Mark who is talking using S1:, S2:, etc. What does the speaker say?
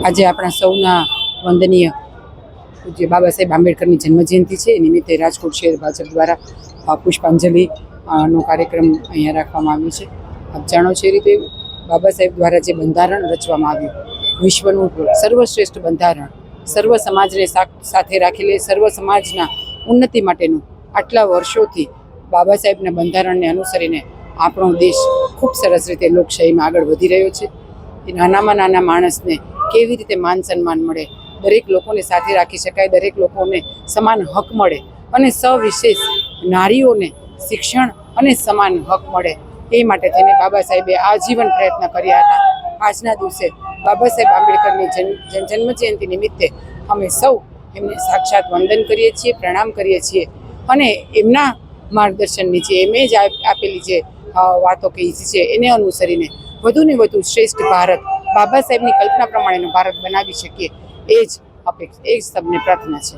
S1: આજે આપણા સૌના વંદનીય પૂજ્ય બાબા સાહેબ આંબેડકરની જન્મજયંતિ છે. એ નિમિત્તે રાજકોટ શહેર ભાજપ દ્વારા પુષ્પાંજલિ નો કાર્યક્રમ અહીંયા રાખવામાં આવ્યો છે. આપ જાણો છો એ રીતે બાબા સાહેબ દ્વારા જે બંધારણ રચવામાં આવ્યું, વિશ્વનું સર્વશ્રેષ્ઠ બંધારણ, સર્વ સમાજને સાથે રાખેલી, સર્વ સમાજના ઉન્નતિ માટેનું આટલા વર્ષોથી બાબા સાહેબના બંધારણને અનુસરીને આપણો દેશ ખૂબ સરસ રીતે લોકશાહીમાં આગળ વધી રહ્યો છે. નાનામાં નાના માણસને કેવી રીતે માન સન્માન મળે, દરેક લોકોને સાથે રાખી શકાય, દરેક લોકોને સમાન હક મળે અને સવિશેષ નારીઓને શિક્ષણ અને સમાન હક મળે, એ માટે થઈને બાબા સાહેબે આજીવન પ્રયત્ન કર્યા હતા. આજના દિવસે બાબા સાહેબ આંબેડકરની જન્મજયંતિ નિમિત્તે અમે સૌ એમને સાક્ષાત વંદન કરીએ છીએ, પ્રણામ કરીએ છીએ અને એમના માર્ગદર્શન નીચે એમણે જ આપેલી જે વાતો કહી છે એને અનુસરીને વધુને વધુ શ્રેષ્ઠ ભારત, બાબા સાહેબની કલ્પના પ્રમાણેનું ભારત બનાવી શકીએ, એ જ સબને પ્રાર્થના છે.